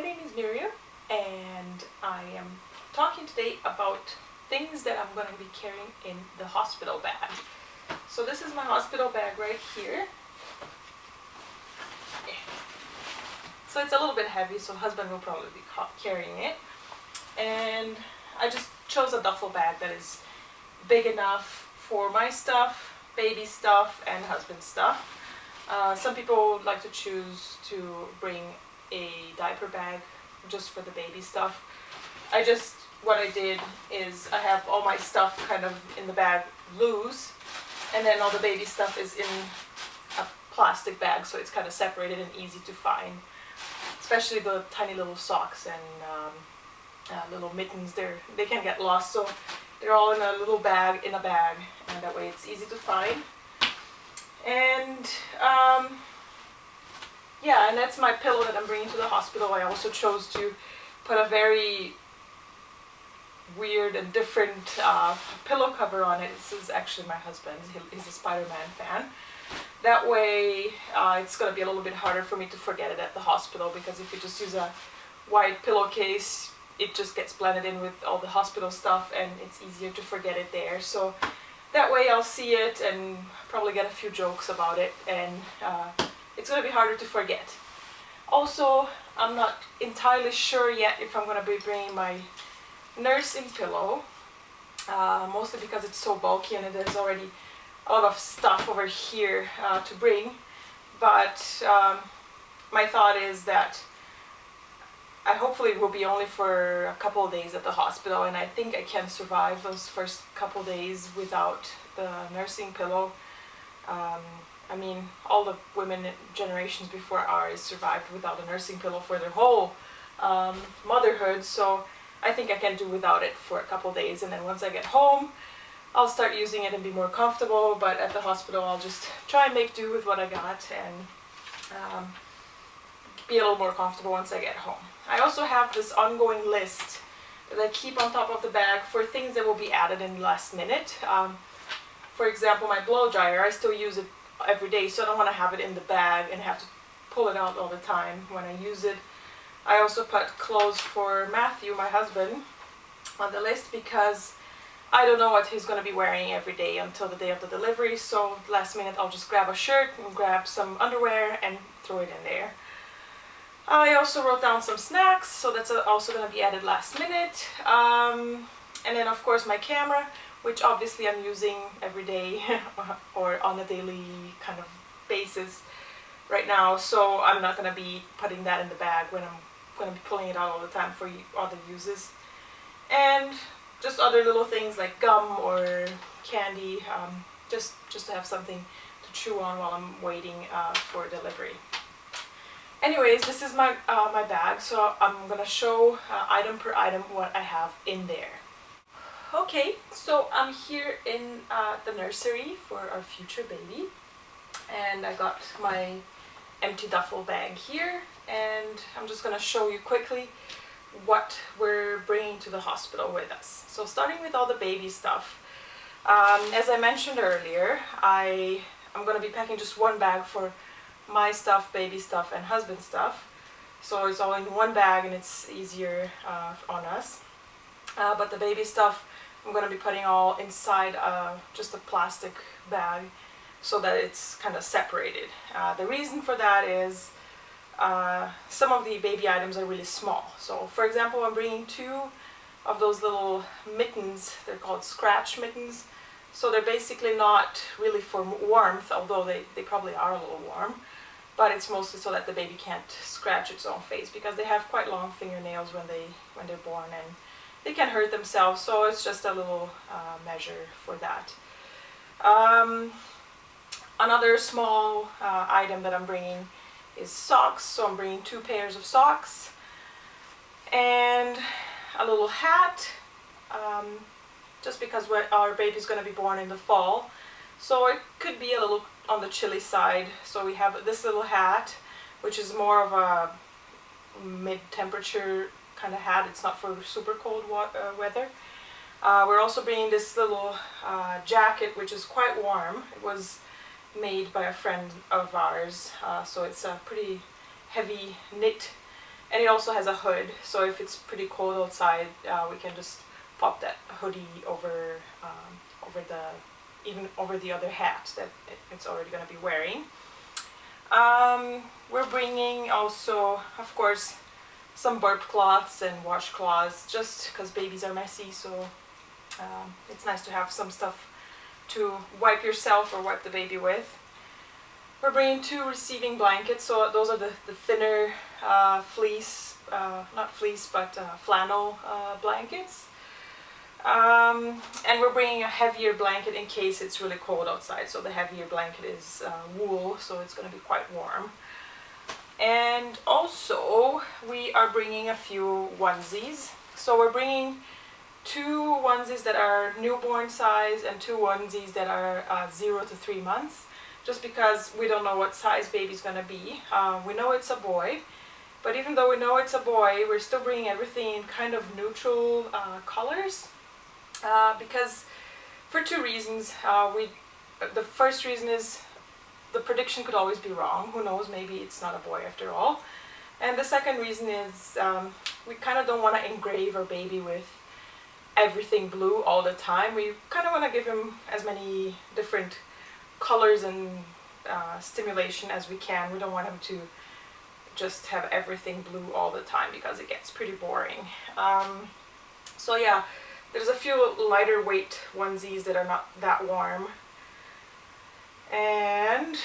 name is Miriam, and I am talking today about things that I'm going to be carrying in the hospital bag. So this is my hospital bag right here. So it's a little bit heavy, so husband will probably be carrying it. And I just chose a duffel bag that is big enough for my stuff, baby stuff, and husband's stuff. Some people like to choose to bring a diaper bag just for the baby stuff. What I did is I have all my stuff kind of in the bag loose, and then all the baby stuff is in a plastic bag, so it's kind of separated and easy to find. Especially the tiny little socks and little mittens, they can get lost, so they're all in a little bag, and that way it's easy to find. And yeah, and that's my pillow that I'm bringing to the hospital. I also chose to put a very weird and different pillow cover on it. This is actually my husband. He's a Spider-Man fan. That way it's going to be a little bit harder for me to forget it at the hospital, because if you just use a white pillowcase, it just gets blended in with all the hospital stuff and it's easier to forget it there. So that way I'll see it and probably get a few jokes about it, and it's going to be harder to forget. Also, I'm not entirely sure yet if I'm going to be bringing my nursing pillow, mostly because it's so bulky and there's already a lot of stuff over here to bring. But my thought is that I hopefully will be only for a couple of days at the hospital, and I think I can survive those first couple of days without the nursing pillow. I mean, all the women generations before ours survived without a nursing pillow for their whole motherhood, so I think I can do without it for a couple of days, and then once I get home, I'll start using it and be more comfortable. But at the hospital, I'll just try and make do with what I got and be a little more comfortable once I get home. I also have this ongoing list that I keep on top of the bag for things that will be added in the last minute. For example, my blow dryer, I still use it every day, so I don't want to have it in the bag and have to pull it out all the time when I use it. I also put clothes for Matthew, my husband, on the list because I don't know what he's going to be wearing every day until the day of the delivery, so last minute I'll just grab a shirt and grab some underwear and throw it in there. I also wrote down some snacks, so that's also going to be added last minute. And then of course my camera, which obviously I'm using every day or on a daily kind of basis right now, so I'm not going to be putting that in the bag when I'm going to be pulling it out all the time for other uses. And just other little things like gum or candy, just to have something to chew on while I'm waiting for delivery. Anyways, this is my bag, so I'm gonna show item per item what I have in there. Okay, so I'm here in the nursery for our future baby, and I got my empty duffel bag here, and I'm just gonna show you quickly what we're bringing to the hospital with us. So starting with all the baby stuff, as I mentioned earlier, I'm gonna be packing just one bag for my stuff, baby stuff, and husband stuff, so it's all in one bag and it's easier on us. But the baby stuff I'm going to be putting all inside just a plastic bag so that it's kind of separated. The reason for that is some of the baby items are really small. So for example, I'm bringing 2 of those little mittens. They're called scratch mittens. So they're basically not really for warmth, although they probably are a little warm. But it's mostly so that the baby can't scratch its own face, because they have quite long fingernails when they're born, and they can hurt themselves. So it's just a little measure for that. Another small item that I'm bringing is socks. So I'm bringing 2 pairs of socks and a little hat, just because our baby's going to be born in the fall, so it could be a little on the chilly side. So we have this little hat, which is more of a mid-temperature kind of hat. It's not for super cold weather. We're also bringing this little jacket, which is quite warm. It was made by a friend of ours, so it's a pretty heavy knit And it also has a hood, so if it's pretty cold outside, we can just pop that hoodie over over the other hat that it's already going to be wearing. We're bringing also, of course, some burp cloths and washcloths, just because babies are messy, so it's nice to have some stuff to wipe yourself or wipe the baby with. We're bringing 2 receiving blankets, so those are the thinner fleece, not fleece, but flannel blankets. And we're bringing a heavier blanket in case it's really cold outside, so the heavier blanket is wool, so it's going to be quite warm. And also we are bringing a few onesies, so we're bringing 2 onesies that are newborn size and 2 onesies that are 0 to 3 months, just because we don't know what size baby's going to be. We know it's a boy, but even though we know it's a boy, we're still bringing everything in kind of neutral colors, because for 2 reasons. The first reason is the prediction could always be wrong. Who knows, maybe it's not a boy after all. And the second reason is we kind of don't want to engrave our baby with everything blue all the time. We kind of want to give him as many different colors and stimulation as we can. We don't want him to just have everything blue all the time because it gets pretty boring. So yeah, there's a few lighter weight onesies that are not that warm. And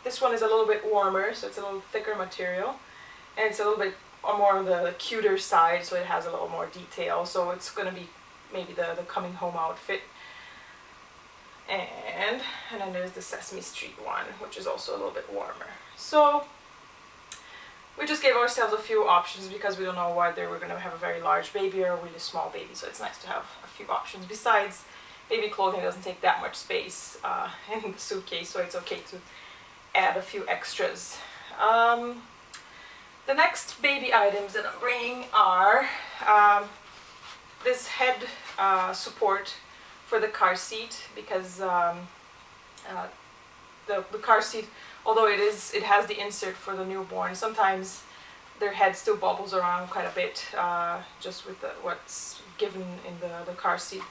this one is a little bit warmer, so it's a little thicker material, and it's a little bit more on the cuter side, so it has a little more detail, so it's going to be maybe the coming home outfit. And then there's the Sesame Street one, which is also a little bit warmer. So we just gave ourselves a few options because we don't know whether we're going to have a very large baby or a really small baby, so it's nice to have a few options. Besides, baby clothing doesn't take that much space in the suitcase, so it's okay to add a few extras. The next baby items that I'm bringing are this head support for the car seat, because the car seat, although it has the insert for the newborn, sometimes their head still bobbles around quite a bit just with what's given in the car seat.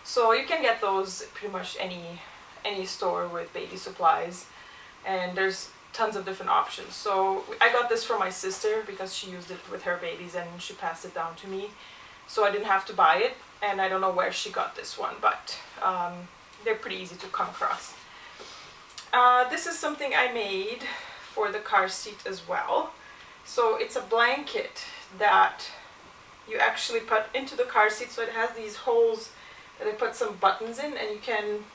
So you can get those pretty much any store with baby supplies, and there's tons of different options. So I got this for my sister because she used it with her babies and she passed it down to me, so I didn't have to buy it, and I don't know where she got this one, but they're pretty easy to come across. This is something I made for the car seat as well. So it's a blanket that you actually put into the car seat, so it has these holes that I put some buttons in, and you can,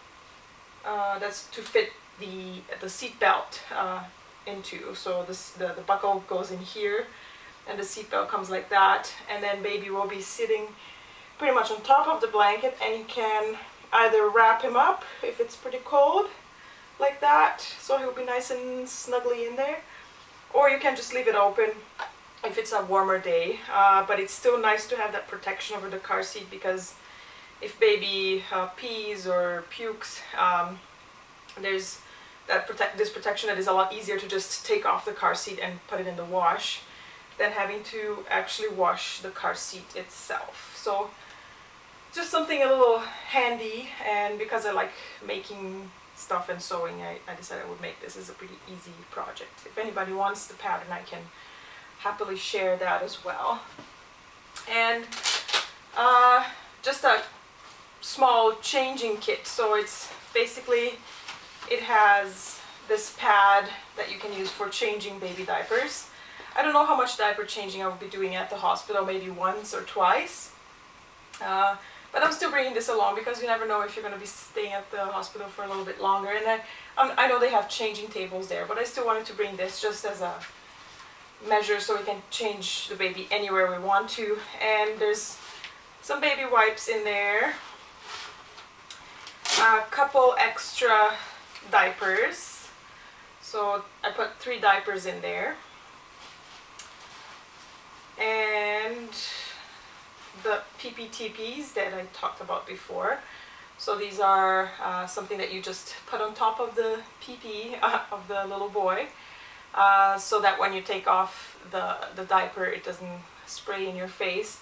that's to fit the seat belt into. So the buckle goes in here, and the seat belt comes like that, and then baby will be sitting pretty much on top of the blanket, and you can either wrap him up if it's pretty cold, like that, so he'll be nice and snugly in there, or you can just leave it open if it's a warmer day. But it's still nice to have that protection over the car seat, because if baby pees or pukes, there's this protection that is a lot easier to just take off the car seat and put it in the wash than having to actually wash the car seat itself. So just something a little handy, and because I like making stuff and sewing, I decided I would make this as a pretty easy project. If anybody wants the pattern, I can happily share that as well. And just a small changing kit. So it's basically, it has this pad that you can use for changing baby diapers. I don't know how much diaper changing I will be doing at the hospital, maybe once or twice. But I'm still bringing this along because you never know if you're going to be staying at the hospital for a little bit longer. And I know they have changing tables there, but I still wanted to bring this just as a measure so we can change the baby anywhere we want to. And there's some baby wipes in there, a couple extra diapers. So I put 3 diapers in there. And the PPTPs that I talked about before. So these are something that you just put on top of the PP of the little boy, so that when you take off the diaper, it doesn't spray in your face.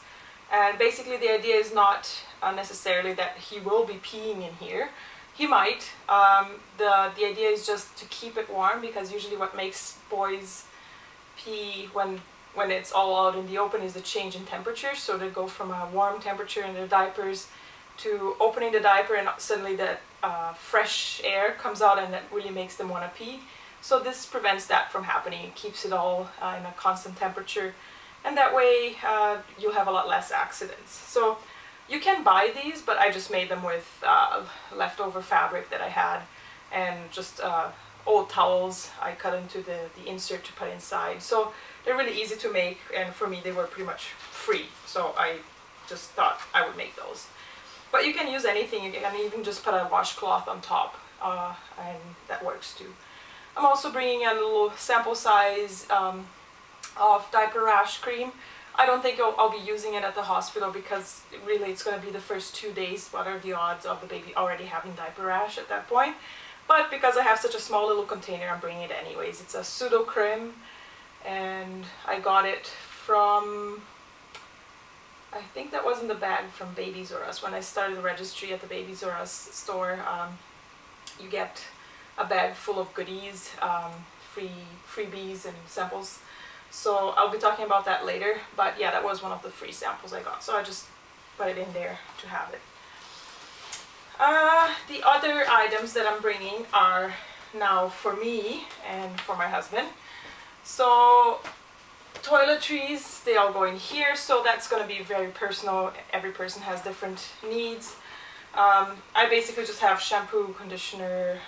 And basically the idea is not necessarily that he will be peeing in here. He might. The idea is just to keep it warm, because usually what makes boys pee when it's all out in the open is the change in temperature. So they go from a warm temperature in their diapers to opening the diaper, and suddenly that fresh air comes out, and that really makes them want to pee. So this prevents that from happening. It keeps it all in a constant temperature, and that way you'll have a lot less accidents. So you can buy these, but I just made them with leftover fabric that I had, and just old towels I cut into the insert to put inside. So they're really easy to make, and for me they were pretty much free, so I just thought I would make those. But you can use anything. You can even just put a washcloth on top, and that works too. I'm also bringing a little sample size of diaper rash cream. I don't think I'll be using it at the hospital, because really it's going to be the first 2 days. What are the odds of the baby already having diaper rash at that point? But because I have such a small little container, I'm bringing it anyways. It's a Pseudo-Creme, and I got it from, I think that was in the bag from Babies R Us. When I started the registry at the Babies R Us store, you get a bag full of goodies, freebies and samples. So I'll be talking about that later, but yeah, that was one of the free samples I got, so I just put it in there to have it. The other items that I'm bringing are now for me and for my husband. So toiletries, they all go in here, so that's going to be very personal. Every person has different needs. I basically just have shampoo, conditioner,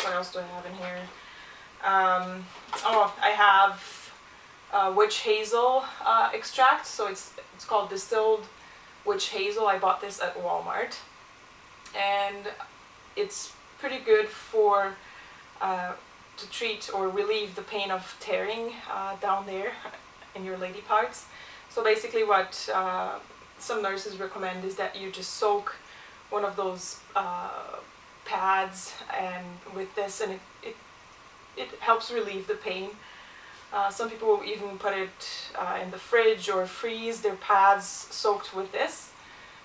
what else do I have in here? I have witch hazel extract, so it's called distilled witch hazel. I bought this at Walmart, and it's pretty good for to treat or relieve the pain of tearing down there in your lady parts. So basically what some nurses recommend is that you just soak one of those pads and with this, and it helps relieve the pain. Some people will even put it in the fridge or freeze their pads soaked with this,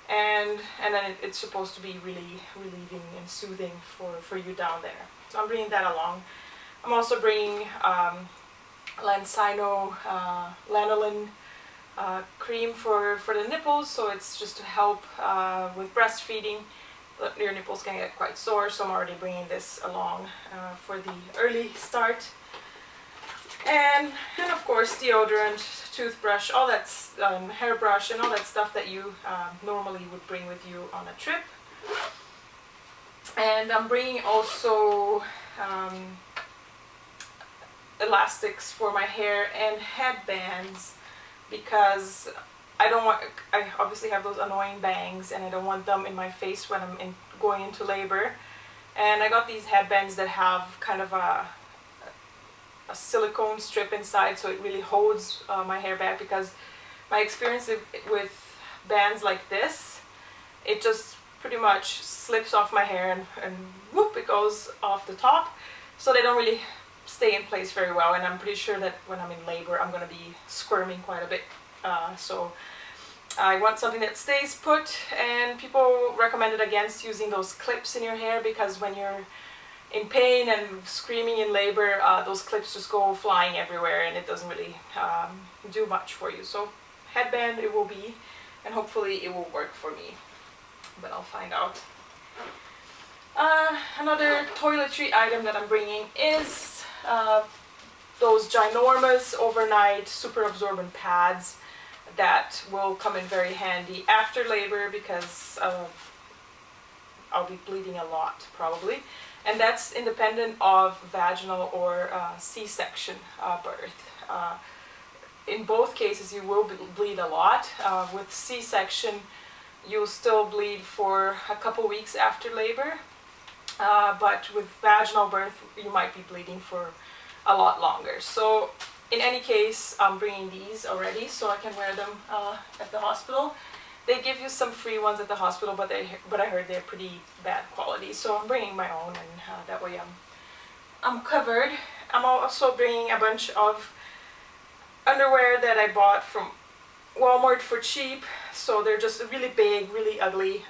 and then it's supposed to be really relieving and soothing for you down there. So I'm bringing that along. I'm also bringing Lansino lanolin cream for the nipples, so it's just to help with breastfeeding. Your nipples can get quite sore, so I'm already bringing this along for the early start. And of course deodorant, toothbrush, all that hairbrush, and all that stuff that you normally would bring with you on a trip. And I'm bringing also elastics for my hair and headbands, because I obviously have those annoying bangs, and I don't want them in my face when I'm going into labor. And I got these headbands that have kind of a silicone strip inside, so it really holds my hair back, because my experience with bands like this, it just pretty much slips off my hair and whoop, it goes off the top, so they don't really stay in place very well, and I'm pretty sure that when I'm in labor I'm going to be squirming quite a bit, so I want something that stays put. And people recommended against using those clips in your hair, because when you're in pain and screaming in labor, those clips just go flying everywhere, and it doesn't really do much for you. So headband it will be, and hopefully it will work for me, but I'll find out. Another toiletry item that I'm bringing is those ginormous overnight super absorbent pads that will come in very handy after labor, because I'll be bleeding a lot probably, and that's independent of vaginal or C-section birth. In both cases you will bleed a lot. With C-section you'll still bleed for a couple weeks after labor, but with vaginal birth you might be bleeding for a lot longer. So in any case, I'm bringing these already so I can wear them at the hospital. They give you some free ones at the hospital, but I heard they're pretty bad quality, so I'm bringing my own, and that way I'm covered. I'm also bringing a bunch of underwear that I bought from Walmart for cheap, so they're just really big, really ugly,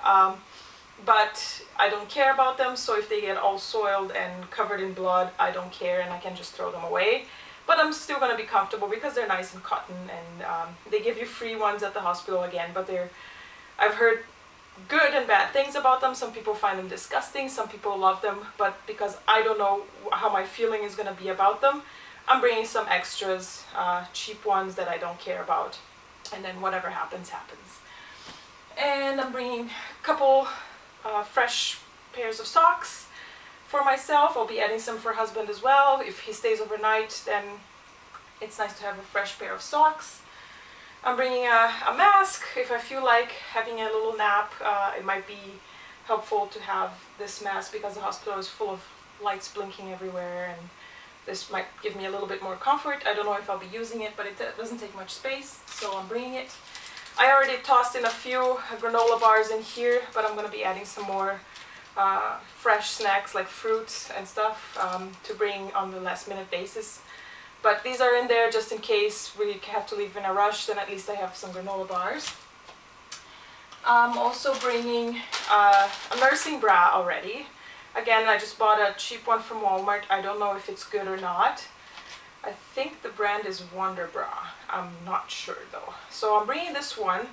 but I don't care about them, so if they get all soiled and covered in blood, I don't care and I can just throw them away. But I'm still going to be comfortable because they're nice and cotton, and they give you free ones at the hospital again, but I've heard good and bad things about them. Some people find them disgusting, some people love them, but because I don't know how my feeling is going to be about them, I'm bringing some extras, cheap ones that I don't care about, and then whatever happens, happens. And I'm bringing a couple fresh pairs of socks for myself. I'll be adding some for husband as well. If he stays overnight, then it's nice to have a fresh pair of socks. I'm bringing a mask if I feel like having a little nap. It might be helpful to have this mask because the hospital is full of lights blinking everywhere, and this might give me a little bit more comfort. I don't know if I'll be using it, but it doesn't take much space, so I'm bringing it. I already tossed in a few granola bars in here, but I'm going to be adding some more fresh snacks like fruits and stuff to bring on the last minute basis. But these are in there just in case we have to leave in a rush, then at least I have some granola bars. I'm also bringing a nursing bra already. Again, I just bought a cheap one from Walmart. I don't know if it's good or not. I think the brand is Wonder Bra. I'm not sure though. So I'm bringing this one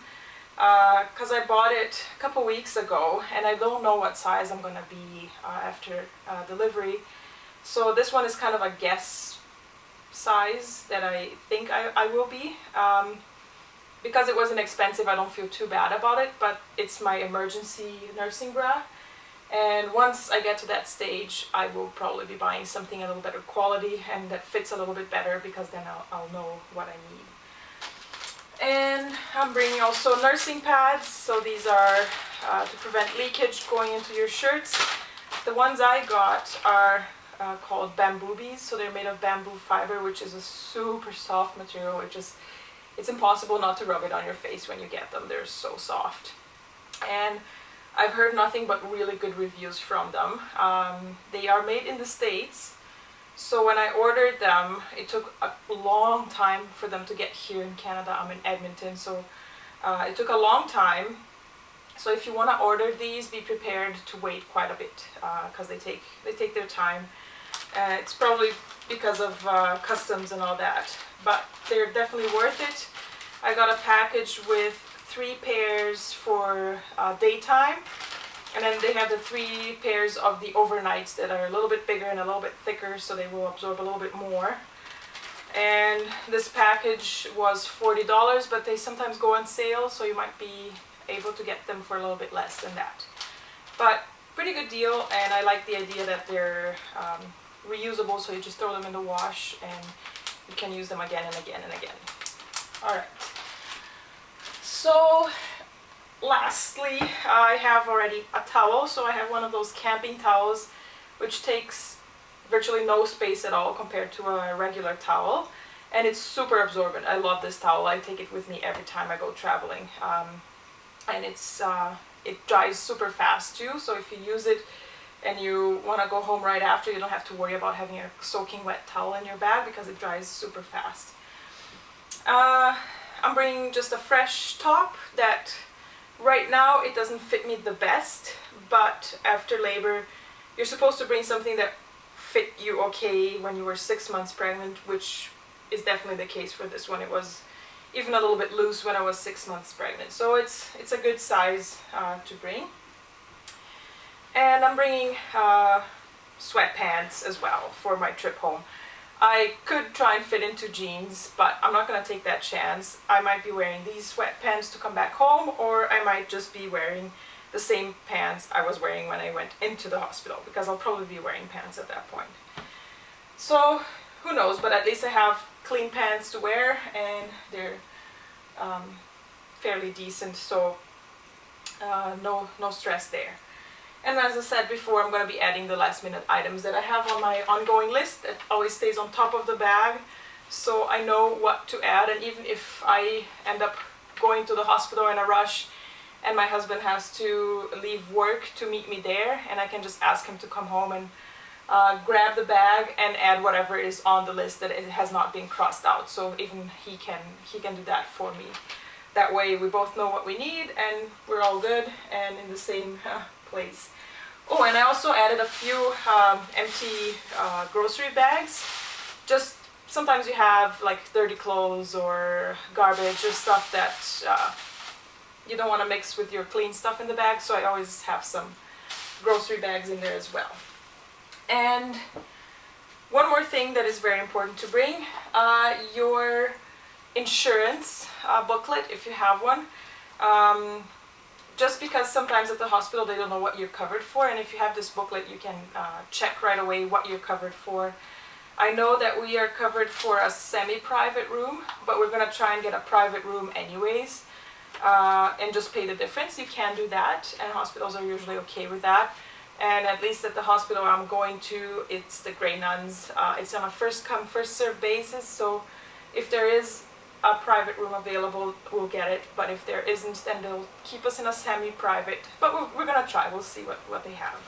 because I bought it a couple weeks ago and I don't know what size I'm gonna be after delivery. So this one is kind of a guess size that I think I will be. Because it wasn't expensive, I don't feel too bad about it, but it's my emergency nursing bra. And once I get to that stage, I will probably be buying something a little better quality and that fits a little bit better, because then I'll know what I need. And I'm bringing also nursing pads. So these are to prevent leakage going into your shirts. The ones I got are called Bamboobies. So they're made of bamboo fiber, which is a super soft material. It's impossible not to rub it on your face when you get them. They're so soft. And I've heard nothing but really good reviews from them. They are made in the States, so when I ordered them, it took a long time for them to get here in Canada. I'm in Edmonton, so it took a long time. So if you want to order these, be prepared to wait quite a bit because they take their time. It's probably because of customs and all that, but they're definitely worth it. I got a package with 3 pairs for daytime, and then they have the 3 pairs of the overnights that are a little bit bigger and a little bit thicker, so they will absorb a little bit more. And this package was $40, but they sometimes go on sale, so you might be able to get them for a little bit less than that. But pretty good deal, and I like the idea that they're reusable, so you just throw them in the wash and you can use them again and again and again. Alright. So lastly, I have already a towel. So I have one of those camping towels which takes virtually no space at all compared to a regular towel, and it's super absorbent. I love this towel. I take it with me every time I go traveling, and it dries super fast too, so if you use it and you want to go home right after, you don't have to worry about having a soaking wet towel in your bag because it dries super fast. I'm bringing just a fresh top that right now it doesn't fit me the best, but after labor you're supposed to bring something that fit you okay when you were 6 months pregnant, which is definitely the case for this one. It was even a little bit loose when I was 6 months pregnant, so it's a good size to bring. And I'm bringing sweatpants as well for my trip home. I could try and fit into jeans, but I'm not going to take that chance. I might be wearing these sweatpants to come back home, or I might just be wearing the same pants I was wearing when I went into the hospital, because I'll probably be wearing pants at that point. So who knows, but at least I have clean pants to wear, and they're fairly decent, so no stress there. And as I said before, I'm going to be adding the last minute items that I have on my ongoing list that always stays on top of the bag, so I know what to add. And even if I end up going to the hospital in a rush and my husband has to leave work to meet me there, and I can just ask him to come home and grab the bag and add whatever is on the list that it has not been crossed out. So even he can do that for me. That way we both know what we need and we're all good and in the same place. Oh, and I also added a few empty grocery bags. Just sometimes you have like dirty clothes or garbage or stuff that you don't want to mix with your clean stuff in the bag, so I always have some grocery bags in there as well. And one more thing that is very important to bring, your insurance booklet if you have one. Just because sometimes at the hospital they don't know what you're covered for, and if you have this booklet you can check right away what you're covered for. I know that we are covered for a semi-private room, but we're going to try and get a private room anyways, and just pay the difference. You can do that, and hospitals are usually okay with that. And at least at the hospital I'm going to, it's the Grey Nuns. It's on a first come first served basis, so if there is a private room available, we'll get it, but if there isn't, then they'll keep us in a semi-private, but we're gonna try. We'll see what they have.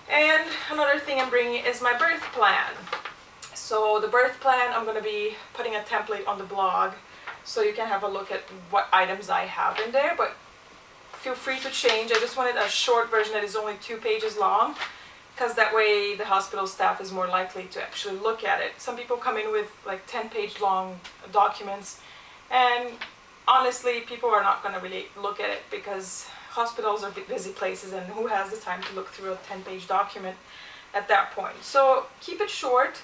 And another thing I'm bringing is my birth plan. So the birth plan, I'm gonna be putting a template on the blog so you can have a look at what items I have in there, but feel free to change. I just wanted a short version that is only 2 pages long, because that way the hospital staff is more likely to actually look at it. Some people come in with like 10-page long documents, and honestly people are not going to really look at it because hospitals are busy places, and who has the time to look through a 10-page document at that point. So keep it short,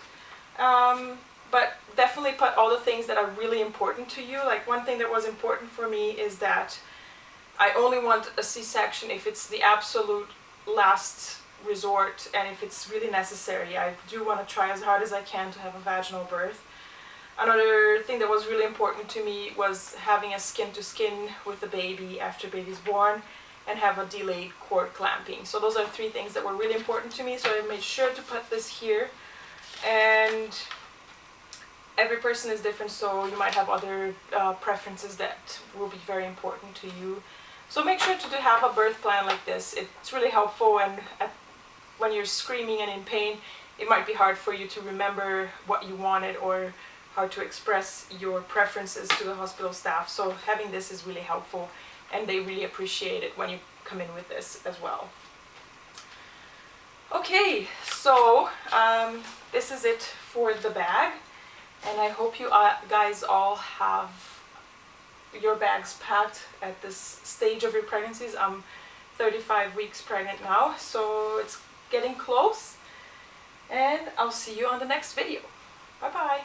but definitely put all the things that are really important to you. Like one thing that was important for me is that I only want a C-section if it's the absolute last resort and if it's really necessary. I do want to try as hard as I can to have a vaginal birth. Another thing that was really important to me was having a skin-to-skin with the baby after baby's born and have a delayed cord clamping. So those are 3 things that were really important to me, so I made sure to put this here. And every person is different, so you might have other preferences that will be very important to you. So make sure to have a birth plan like this. It's really helpful, and when you're screaming and in pain, it might be hard for you to remember what you wanted or how to express your preferences to the hospital staff. So having this is really helpful, and they really appreciate it when you come in with this as well. Okay, so this is it for the bag, and I hope you guys all have your bags packed at this stage of your pregnancies. I'm 35 weeks pregnant now, so it's getting close, and I'll see you on the next video. Bye bye.